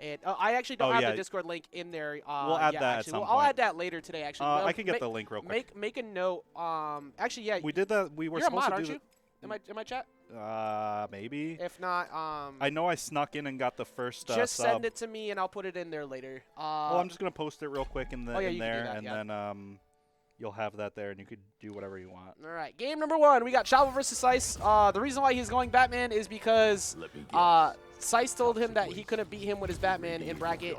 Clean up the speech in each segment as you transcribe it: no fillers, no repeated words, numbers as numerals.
And I actually don't have the Discord link in there. We'll add that at some point. I'll add that later today, actually. I can get the link real quick. Make a note. Actually, yeah. We did that. We were supposed to do aren't you? In my chat? Maybe. If not, I know I snuck in and got the first just sub. send it to me and I'll put it in there later. Well, I'm just gonna post it real quick in there, and then you'll have that there, and you could do whatever you want. All right, game number 1. We got Chavo versus Sice. The reason why he's going Batman is because Sice told him that he couldn't beat him with his Batman in bracket,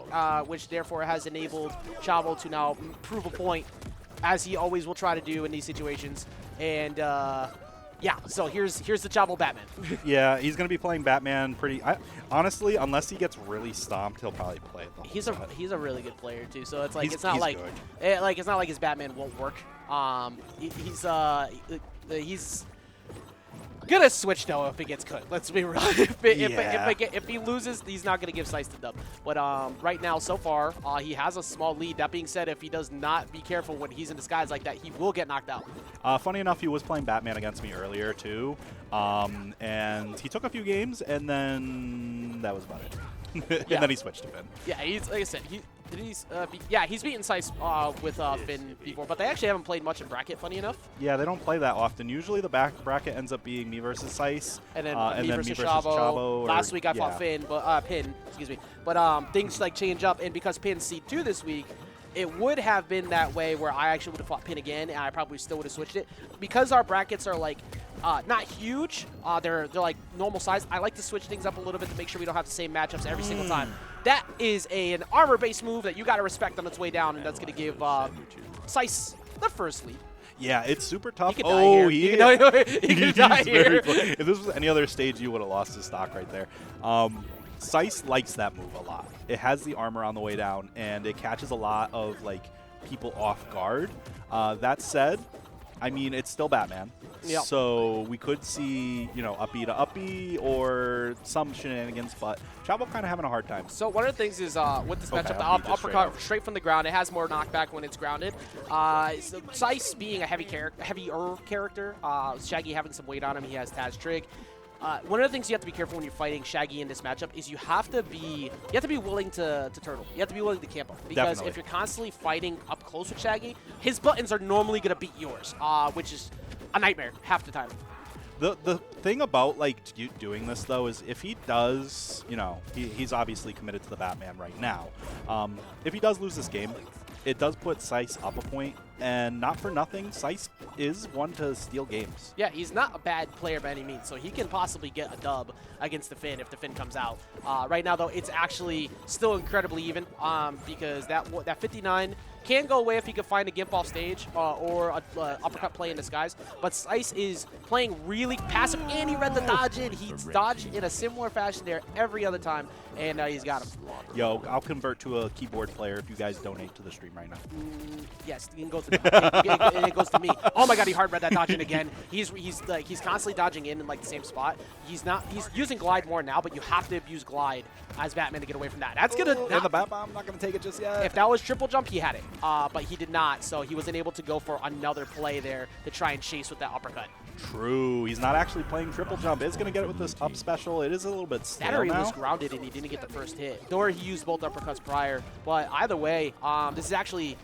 which therefore has enabled Chavo to now prove a point, as he always will try to do in these situations. And yeah, so here's the Chavo Batman. Yeah, he's going to be playing Batman pretty... honestly, unless he gets really stomped, he'll probably play it the whole set. He's a really good player, too, so it's like it's not like his Batman won't work. He's gonna switch though if it gets cooked. Let's be real. If he loses, he's not gonna give Sice the dub. But right now, so far, he has a small lead. That being said, if he does not be careful when he's in disguise like that, he will get knocked out. Funny enough, he was playing Batman against me earlier too, and he took a few games, and then that was about it. And then he switched to Finn. Yeah, he's like I said, he's beaten Sice with Finn before, but they actually haven't played much in bracket. Funny enough. Yeah, they don't play that often. Usually the bracket ends up being me versus Sice, and then me versus Chavo. Last week I fought Finn, but Pin, excuse me. But things like change up, and because Pin's seed 2 this week, it would have been that way where I actually would have fought Pin again, and I probably still would have switched it. Because our brackets are like not huge, they're like normal size. I like to switch things up a little bit to make sure we don't have the same matchups every single time. That is an armor-based move that you got to respect on its way down, and that's going to give Sice the first lead. Yeah, it's super tough. He can die here. If this was any other stage, you would have lost his stock right there. Sice likes that move a lot. It has the armor on the way down, and it catches a lot of like people off guard. That said, I mean, it's still Batman. Yep. So we could see, you know, uppy to uppy or some shenanigans, but Chavo kind of having a hard time. So one of the things is with this matchup, the uppercut straight from the ground, it has more knockback when it's grounded. So Sice being a heavier character, Shaggy having some weight on him, he has Taz Trig. One of the things you have to be careful when you're fighting Shaggy in this matchup is you have to be willing to turtle. You have to be willing to camp up. Because if you're constantly fighting up close with Shaggy, his buttons are normally going to beat yours, which is a nightmare half the time. The thing about like doing this though is if he does, you know, he's obviously committed to the Batman right now. If he does lose this game, it does put Sice up a point, and not for nothing, Sice is one to steal games. Yeah, he's not a bad player by any means, so he can possibly get a dub against the Finn if the Finn comes out. Right now, though, it's actually still incredibly even because that 59 can go away if he could find a gimp off stage or a uppercut play in disguise. But Sice is playing really passive, and he read the dodge in. He's dodged in a similar fashion there every other time, and he's got him. Yo, I'll convert to a keyboard player if you guys donate to the stream right now. Yes, it goes to me. it goes to me. Oh my God, he hard read that dodge in again. He's constantly dodging in like the same spot. He's using glide more now, but you have to use glide as Batman to get away from that. That's gonna. And the Bat Bomb, not gonna take it just yet. If that was triple jump, he had it, but he did not. So he wasn't able to go for another play there to try and chase with that uppercut. True. He's not actually playing triple jump. Is gonna get it with this up special. It is a little bit stale Battery now. was grounded and he didn't get the first hit. Or he used both uppercuts prior. But either way, this is actually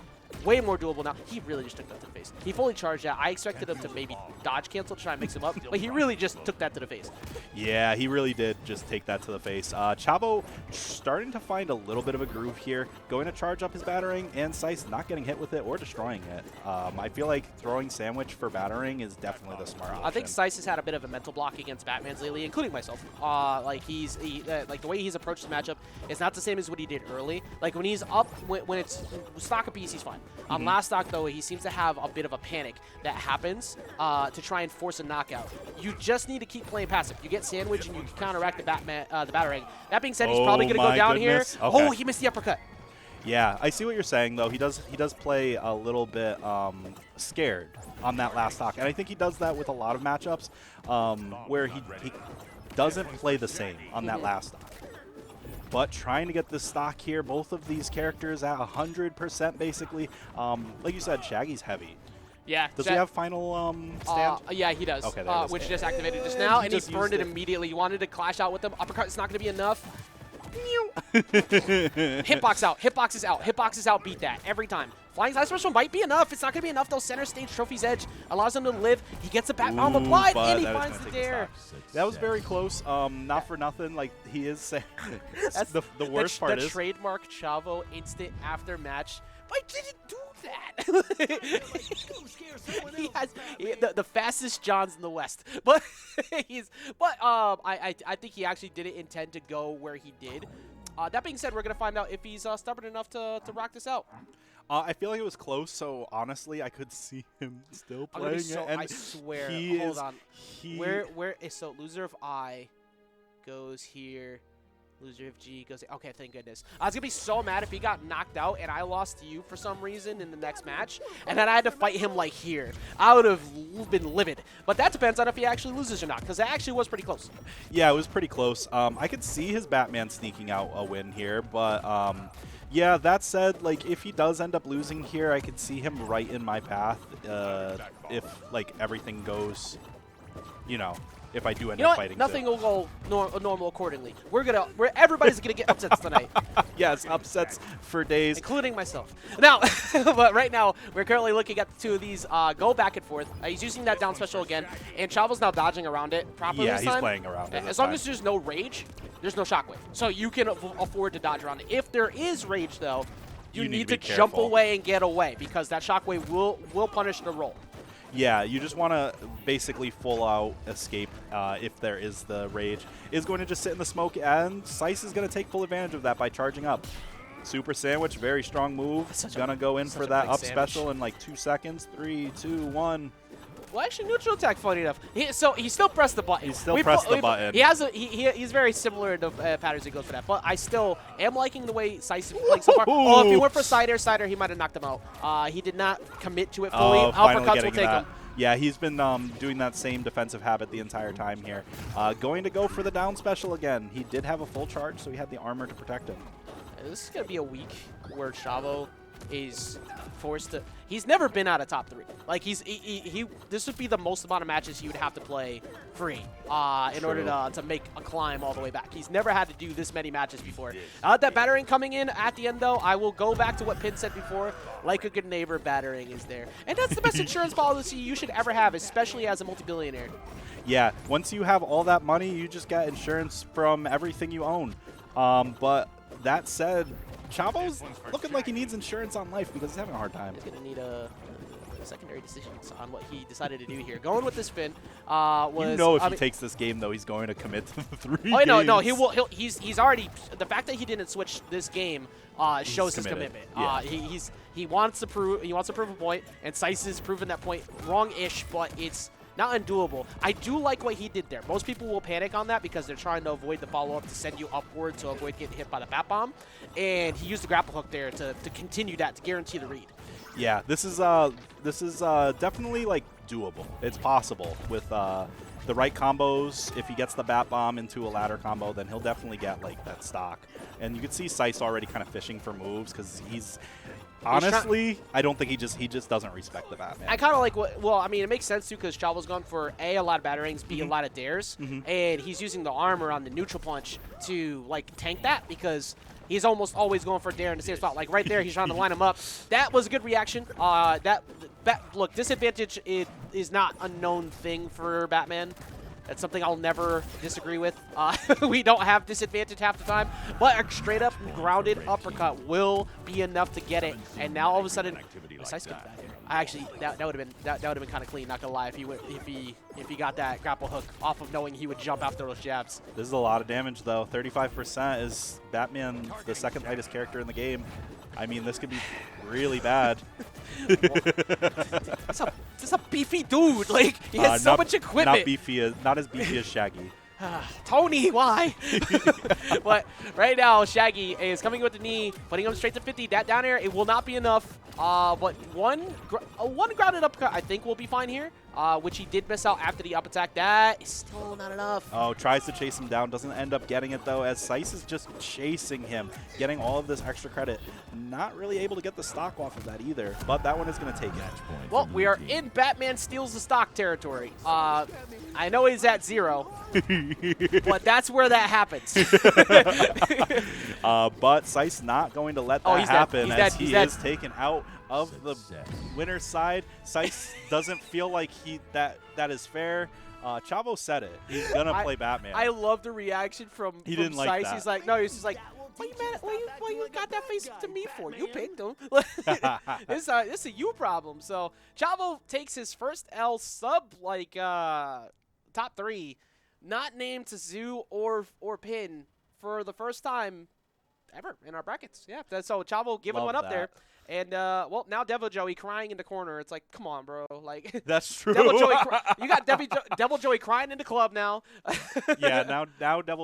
way more doable now. He really just took that to the face. He fully charged that. I expected him to maybe dodge cancel to try and mix him up, but he really just took that to the face. Yeah, he really did just take that to the face. Chavo starting to find a little bit of a groove here, going to charge up his battering, and Sice not getting hit with it or destroying it. I feel like throwing sandwich for battering is definitely the smart option. I think Sice has had a bit of a mental block against Batman's lately, including myself. Like the way he's approached the matchup is not the same as what he did early. Like when he's up, when it's stock apiece, he's fine. On last stock, though, he seems to have a bit of a panic that happens to try and force a knockout. You just need to keep playing passive. You get sandwich and you counteract the battering. That being said, he's probably going to go down here. Okay. Oh, he missed the uppercut. Yeah, I see what you're saying, though. He does play a little bit scared on that last stock. And I think he does that with a lot of matchups where he doesn't play the same on that last stock. But trying to get this stock here, both of these characters at 100% basically. Like you said, Shaggy's heavy. Yeah. Does he have final stand? Yeah, he does. Okay, which just activated just now, and he burned it immediately. He wanted to clash out with him. Uppercut is not going to be enough. Hitbox out. Hitbox is out. Hitbox is out. Beat that every time. Flying side special might be enough. It's not going to be enough, though. Center stage trophy's edge allows him to live. He gets a bat bomb applied, and he finds the dare. That was very close. Not for nothing. Like, he is saying. That's the worst part is. The trademark Chavo instant after match. I didn't do that. He has the fastest Johns in the West, but I think he actually didn't intend to go where he did. That being said, we're gonna find out if he's stubborn enough to rock this out. I feel like it was close, so honestly, I could see him still playing it. And I swear. Hold on. Where is so loser of I goes here. Loser of G goes. Okay, thank goodness. I was gonna be so mad if he got knocked out and I lost to you for some reason in the next match, and then I had to fight him like here. I would have been livid. But that depends on if he actually loses or not, because it actually was pretty close. Yeah, it was pretty close. I could see his Batman sneaking out a win here, but yeah. That said, like if he does end up losing here, I could see him right in my path. If like everything goes, you know. If I do end up fighting, nothing will go normal accordingly. Everybody's gonna get upsets tonight. Yes, upsets for days, including myself. Now, but right now we're currently looking at the two of these go back and forth. He's using that down special again, and Chavo's now dodging around it properly. Yeah, this time. He's playing around it. As long as there's no rage, there's no shockwave, so you can afford to dodge around it. If there is rage, though, you need to jump away and get away because that shockwave will punish the roll. Yeah, you just want to basically full-out escape if there is the rage. Is going to just sit in the smoke, and Sice is going to take full advantage of that by charging up. Super Sandwich, very strong move. Going to go in for that up special in like 2 seconds. 3, 2, 1. Well, actually, neutral attack, funny enough. He still pressed the button. He still pressed the button. He's very similar to patterns he goes for that. But I still am liking the way Sice is playing so far. Oh, if he went for side air, he might have knocked him out. He did not commit to it fully. Uppercuts will take him. Yeah, he's been doing that same defensive habit the entire time here. Going to go for the down special again. He did have a full charge, so he had the armor to protect him. This is going to be a week where Chavo is forced to. He's never been out of top 3. Like this would be the most amount of matches he would have to play free in order to make a climb all the way back. He's never had to do this many matches before. That battering coming in at the end, though, I will go back to what Pin said before. Like a good neighbor, battering is there, and that's the best insurance policy you should ever have, especially as a multi-billionaire. Yeah, once you have all that money, you just get insurance from everything you own. But that said, Chavo's looking like he needs insurance on life because he's having a hard time. He's going to need a secondary decisions on what he decided to do here. Going with this spin was... You know if he takes this game, though, he's going to commit to the 3 games. No, he will. He's already... The fact that he didn't switch this game shows his commitment. Yeah. He wants to prove a point, and Sice has proven that point wrong-ish, but it's not undoable. I do like what he did there. Most people will panic on that because they're trying to avoid the follow-up to send you upward to avoid getting hit by the bat bomb. And he used the grapple hook there to continue that, to guarantee the read. Yeah, this is definitely like doable. It's possible with the right combos. If he gets the bat bomb into a ladder combo, then he'll definitely get like that stock. And you can see Sice already kind of fishing for moves because he's honestly, I don't think he just doesn't respect the Batman. I kind of like what. Well, I mean, it makes sense too because Chavo's gone for a lot of batterings, B a lot of dares, and he's using the armor on the neutral punch to like tank that because he's almost always going for dare in the same spot. Like right there, he's trying to line him up. That was a good reaction. Look, disadvantage is not a known thing for Batman. That's something I'll never disagree with. We don't have disadvantage half the time, but a straight-up grounded uppercut will be enough to get it. And now all of a sudden, Sice comes back here. Actually, that would have been kind of clean. Not gonna lie, if he got that grapple hook off of knowing he would jump after those jabs. This is a lot of damage though. 35% is Batman, the second lightest character in the game. I mean, this could be really bad. That's a beefy dude. Like he has so much equipment. Not as beefy as Shaggy. Tony, why? But right now, Shaggy is coming with the knee, putting him straight to 50. That down air, it will not be enough. But one grounded uppercut, I think, will be fine here. which he did miss out after the up attack. That is still not enough. Oh, tries to chase him down, doesn't end up getting it though, as Sice is just chasing him, getting all of this extra credit. Not really able to get the stock off of that either, but that one is going to take it. Well, we are in Batman steals the stock territory. I know he's at 0, but that's where that happens. But Sice not going to let that happen as he is taken out of the winner's side. Sice doesn't feel like that is fair. Chavo said it. He's going to play Batman. I love the reaction from didn't Sice. like that. He's like, no, he's just like, what you got that face to me for? You picked him. This is a you problem. So Chavo takes his first L sub top 3, not named to Zoo or Pin for the first time ever in our brackets. Yeah, so Chavo giving one up there. And, well, now Devil Joey crying in the corner. It's like, come on, bro. Like, that's true. Devil Joey, you got Devil Joey crying in the club now. Yeah, now Devil